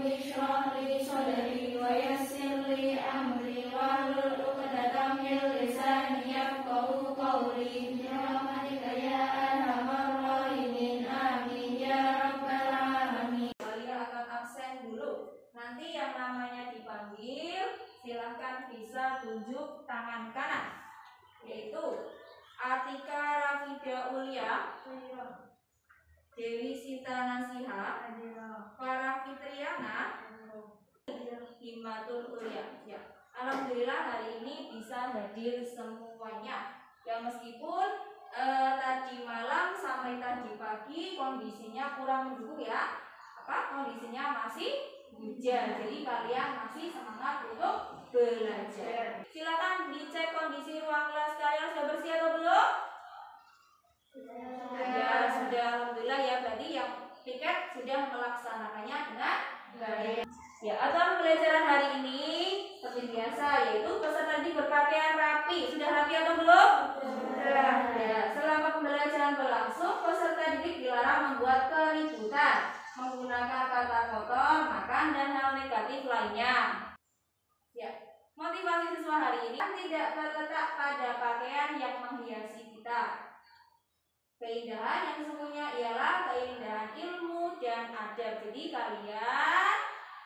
Rabbi shrah li sadri wa yassir li amri wahlul 'uqdatam min lisani yafqahu qawli. Bi rahmatika ya arhamar rahimin. Amin ya rabbal alamin. Kalian akan absen dulu. Nanti yang namanya dipanggil silahkan bisa tunjuk tangan kanan, yaitu Atika Rafida Ulia, Dewi Sita Nasiha, Farah Fitriana, Himatul Ulia. Ya. Alhamdulillah hari ini bisa hadir semuanya. Ya meskipun tadi malam sampai tadi pagi kondisinya kurang mendukung ya. Kondisinya masih hujan. Jadi kalian masih semangat untuk belajar. Silakan dicek kondisi ruang kelas kalian sudah bersih atau belum? Ya sudah, alhamdulillah ya, berarti yang tiket sudah melaksanakannya dengan baik. Ya, aturan pembelajaran hari ini seperti biasa, yaitu peserta didik berpakaian rapi. Sudah rapi atau belum? Sudah. Ya, selama pembelajaran berlangsung, peserta didik dilarang membuat keributan, menggunakan kata kotor, makan dan hal negatif lainnya. Ya, motivasi siswa hari ini tidak terletak pada pakaian yang menghiasi kita. Keindahan yang sesungguhnya ialah keindahan ilmu dan adab. Jadi kalian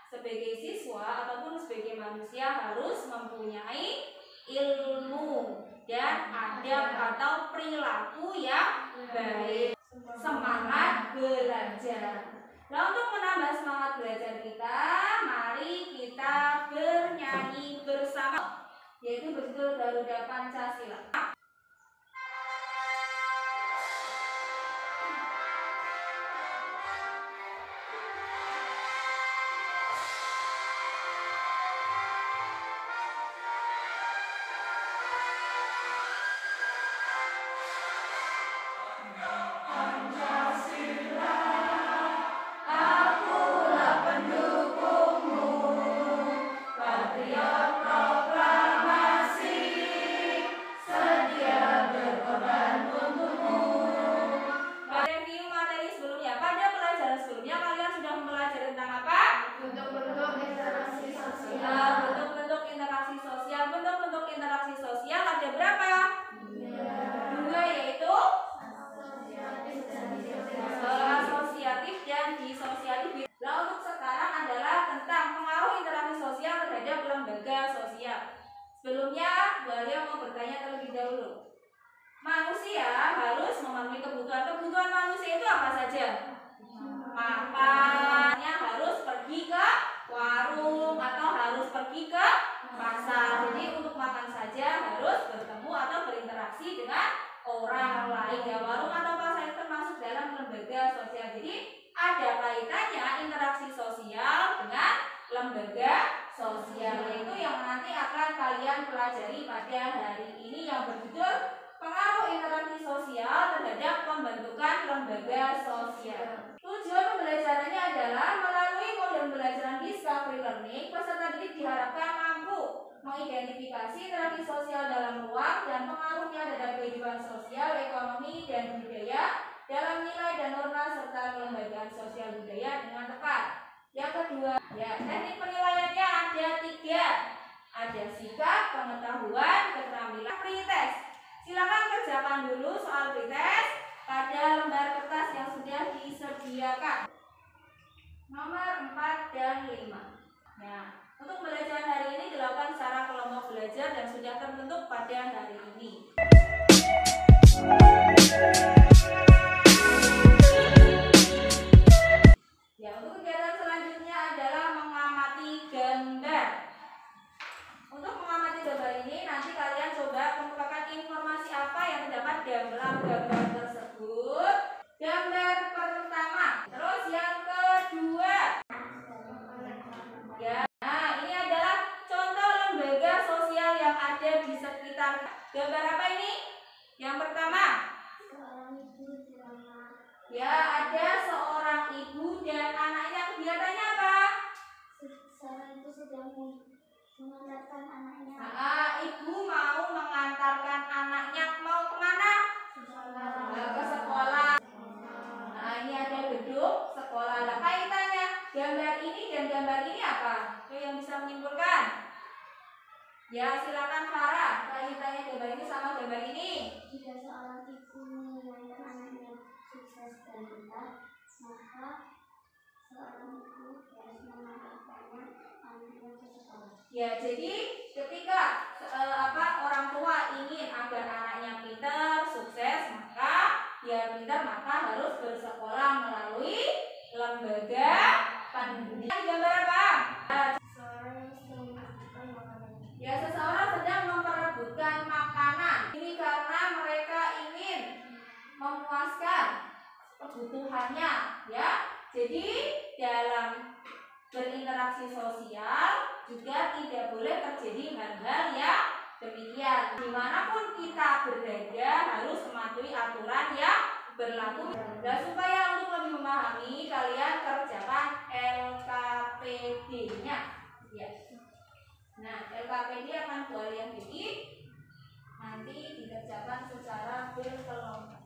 sebagai siswa ataupun sebagai manusia harus mempunyai ilmu dan adab atau perilaku yang baik. Semangat belajar. Nah, untuk menambah semangat belajar kita, mari kita bernyanyi bersama, yaitu berjudul Garuda Pancasila. Sebelumnya, Bu Alia mau bertanya terlebih dahulu. Manusia harus memenuhi kebutuhan. Kebutuhan manusia itu apa saja? Makannya harus pergi ke warung atau harus pergi ke pasar. Jadi untuk makan saja harus bertemu atau berinteraksi dengan orang lain. Ya, warung atau pasar itu termasuk dalam lembaga sosial. Jadi ada kaitannya interaksi sosial dengan lembaga sosial, yaitu yang nanti akan kalian pelajari pada hari ini, yang berjudul pengaruh interaksi sosial terhadap pembentukan lembaga sosial. Tujuan pembelajarannya adalah melalui model pembelajaran discovery learning, peserta didik diharapkan mampu mengidentifikasi interaksi sosial dalam ruang dan pengaruhnya terhadap kehidupan sosial, ekonomi, dan budaya dalam nilai dan norma serta kelembagaan sosial budaya dengan tepat. Yang kedua, ya, teknik penilaiannya ada 3. Ada sikap, pengetahuan, keterampilan, pretest. Silakan kerjakan dulu soal pretest pada lembar kertas yang sudah disediakan. Nomor 4 dan 5. Nah, untuk pembelajaran hari ini dilakukan secara kelompok belajar dan sudah terbentuk pada hari ini. Ya, untuk kegiatan selanjutnya adalah mengamati gambar. Untuk mengamati gambar ini nanti kalian coba kemukakan informasi apa yang terdapat dalam gambar tersebut. Gambar pertama, terus yang kedua. Ya, nah ini adalah contoh lembaga sosial yang ada di sekitar. Gambar apa ini? Yang pertama. Ya, ada seorang ibu dan anaknya. Kegiatannya apa? Seorang ibu sedang mengantarkan anaknya. Ibu mau mengantarkan anaknya, mau kemana? Ke sekolah. Nah, ini ada gedung sekolah. Nah, kaitannya gambar ini dan gambar Ya, silakan Farah. Kaitannya gambar ini sama gambar ini. Jika seorang ibu menginginkan anaknya sukses dan pintar, maka seorang ibu harus mengantarkannya anaknya ke sekolah. Ya, jadi ketika orang tua ingin agar anaknya pintar, sukses, maka biar pintar maka harus bersekolah melalui lembaga pendidikan. Gambar apa? Seorang yang sedang membutuhkan makanan. Ya, seseorang sedang memperebutkan makanan. Ini karena mereka ingin memuaskan kebutuhannya, ya. Jadi dalam berinteraksi sosial juga tidak boleh terjadi hal-hal yang demikian. Dimanapun kita berada harus mematuhi aturan yang berlaku. Dan supaya untuk lebih memahami, kalian kerjakan LKPD-nya. Ya. Nah, LKPD akan kalian bikin nanti dikerjakan secara berkelompok.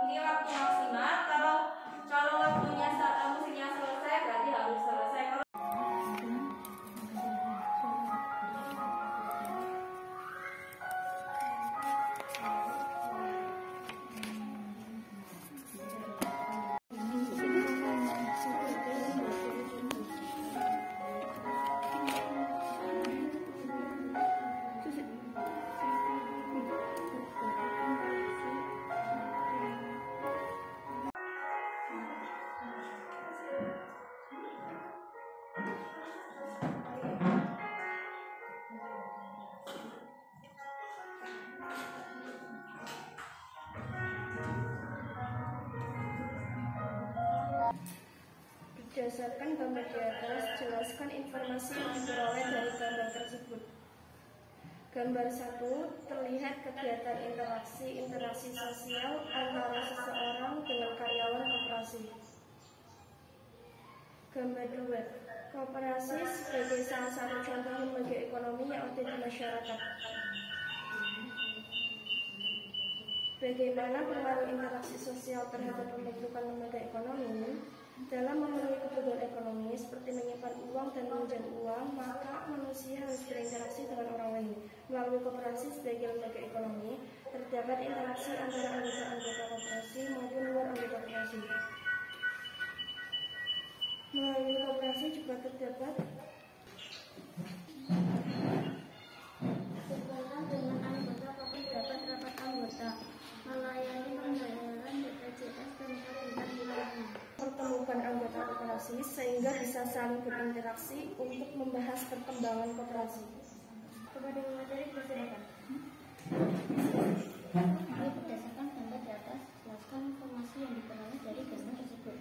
Ini waktu maksimal. Kalau waktunya musiknya selesai berarti harus selesai. Berdasarkan gambar di atas, jelaskan informasi yang diperoleh dari gambar tersebut. Gambar 1 terlihat kegiatan interaksi sosial antara seseorang dengan karyawan koperasi. Gambar 2, koperasi sebagai salah satu contoh lembaga ekonomi yang ada di masyarakat. Bagaimana pengaruh interaksi sosial terhadap pembentukan lembaga ekonomi? Dalam memenuhi kebutuhan ekonomi seperti menyimpan uang dan meminjam uang, maka manusia harus berinteraksi dengan orang lain. Melalui koperasi sebagai lembaga ekonomi, terdapat interaksi antara anggota-anggota koperasi maupun luar anggota koperasi. Melalui koperasi juga terdapat Sekolah dengan anggota kopi dapat rapat anggota, melayani pembayaran BPJS dan tabungan bulanan. pertemukan anggota koperasi sehingga bisa saling berinteraksi untuk membahas perkembangan koperasi. Kepada materi persilakan. Berdasarkan gambar di atas, jelaskan informasi yang diperoleh dari gambar tersebut.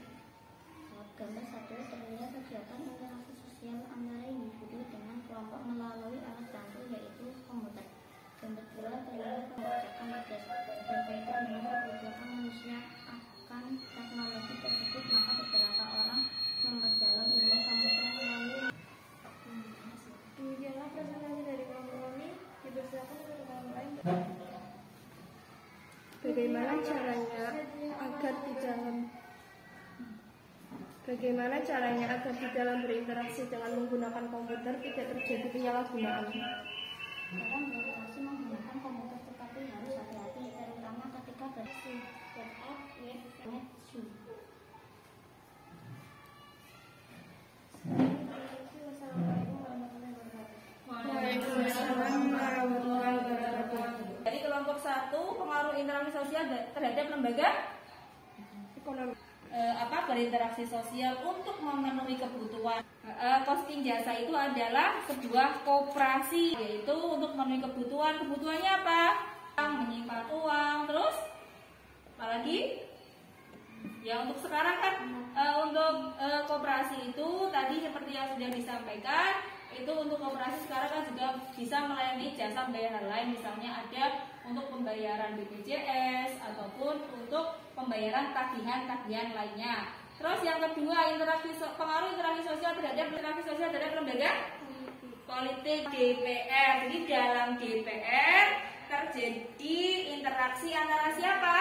Gambar 1 terlihat kegiatan interaksi sosial antara individu dengan kelompok melalui alat bantu yaitu komputer. Gambar 2 terlihat pengerjaan berkaitan dengan kebutuhan manusia akan teknologi tersebut, maka beberapa orang memperdalam ilmu komputer melalui. Demikianlah presentasi dari kelompok kami. Dipersilakan untuk kelompok lain. Bagaimana caranya agar di dalam berinteraksi dengan menggunakan komputer tidak terjadi penyalahgunaan? Dalam berinteraksi menggunakan komputer tetapi harus hati-hati, terutama ketika berinteraksi WhatsApp, web, Zoom. Waalaikumsalam warahmatullahi wabarakatuh. Jadi kelompok 1 pengaruh interaksi sosial terhadap lembaga Ekonomi. Berinteraksi sosial untuk memenuhi kebutuhan. Costing jasa itu adalah sebuah koperasi, yaitu untuk memenuhi kebutuhan. Kebutuhannya apa? Menyimpan uang, terus apalagi? Ya untuk sekarang kan untuk koperasi itu tadi seperti yang sudah disampaikan, itu untuk koperasi sekarang kan juga bisa melayani jasa pembayaran lain, misalnya ada untuk pembayaran BPJS ataupun untuk pembayaran tagihan-tagihan lainnya. Terus yang kedua, pengaruh interaksi sosial terhadap lembaga politik DPR. Jadi dalam DPR terjadi interaksi antara siapa?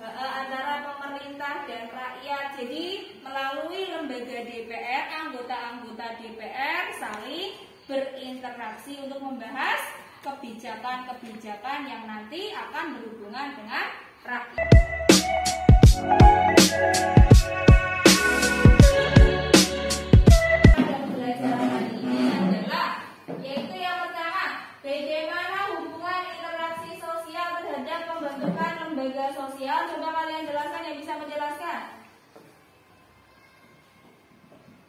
Antara pemerintah dan rakyat. Jadi melalui lembaga DPR, anggota-anggota DPR saling berinteraksi untuk membahas kebijakan-kebijakan yang nanti akan berhubungan dengan rakyat. Pembelajaran hari ini adalah, yaitu yang pertama, bagaimana hubungan interaksi sosial terhadap pembentukan lembaga sosial. Coba kalian jelaskan, yang bisa menjelaskan.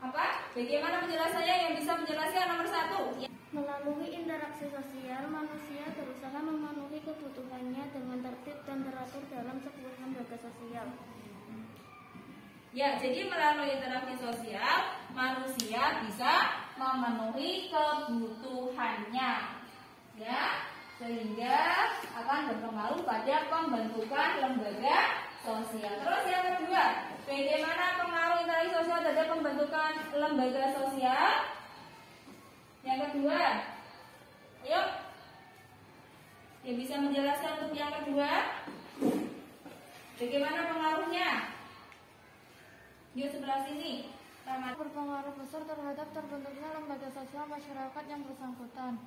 Apa? Bagaimana penjelasannya? Yang bisa menjelaskan nomor 1. Melalui interaksi sosial, manusia berusaha memenuhi kebutuhannya dengan tertib dan teratur dalam sebuah lembaga sosial. Ya, jadi melalui interaksi sosial, manusia bisa memenuhi kebutuhannya, ya, sehingga akan berpengaruh pada pembentukan lembaga sosial. Terus yang kedua, bagaimana pengaruh interaksi sosial terhadap pembentukan lembaga sosial? Yang kedua, ayo, yang bisa menjelaskan untuk yang kedua, bagaimana pengaruhnya? Yuk sebelah sini. Berpengaruh besar terhadap terbentuknya lembaga sosial masyarakat yang bersangkutan.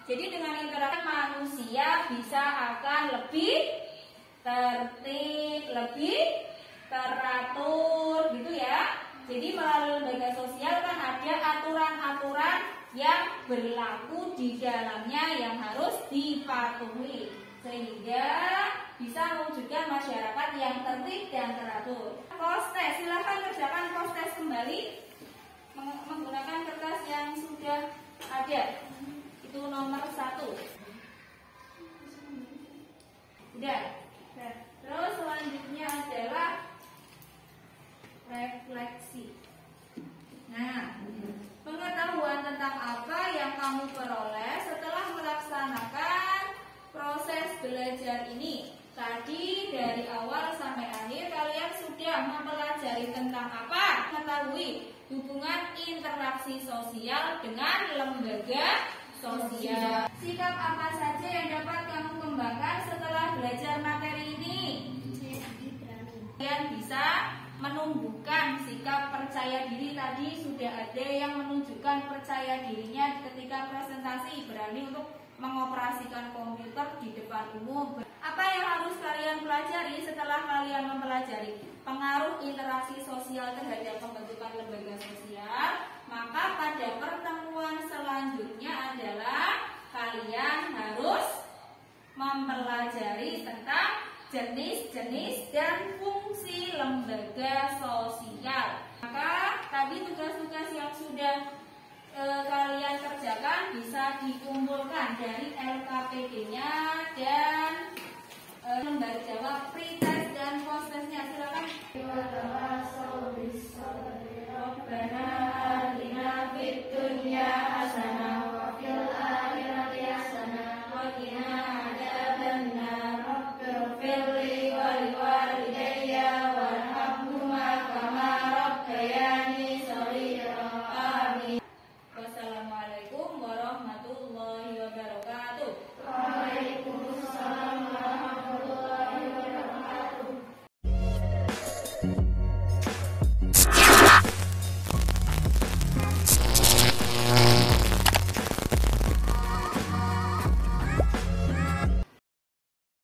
Jadi dengan interaksi manusia bisa akan lebih tertib, lebih teratur, gitu ya. Jadi melalui lembaga sosial kan ada aturan-aturan yang berlaku di dalamnya yang harus dipatuhi, sehingga bisa mewujudkan masyarakat yang tertib dan teratur. Post-test, silakan kerjakan post-test kembali menggunakan kertas yang sudah ada. Itu nomor 1. Sudah. Terus selanjutnya adalah refleksi. Nah, pengetahuan tentang apa yang kamu peroleh setelah melaksanakan proses belajar ini. Tadi dari awal sampai akhir kalian sudah mempelajari tentang apa? Mengetahui hubungan interaksi sosial dengan lembaga sosial. Sikap apa saja yang dapat kamu kembangkan setelah belajar materi ini? Kalian bisa menumbuhkan sikap percaya diri. Tadi sudah ada yang menunjukkan percaya dirinya ketika presentasi, berani untuk mengoperasikan komputer di depan umum. Apa yang harus kalian pelajari setelah kalian mempelajari pengaruh interaksi sosial terhadap pembentukan lembaga sosial? Maka pada pertemuan selanjutnya adalah kalian harus mempelajari tentang jenis-jenis dan fungsi lembaga sosial. Maka tadi tugas-tugas yang sudah kalian kerjakan bisa dikumpulkan dari LKPD-nya dan lembar jawab pretest dan post-testnya. Silakan.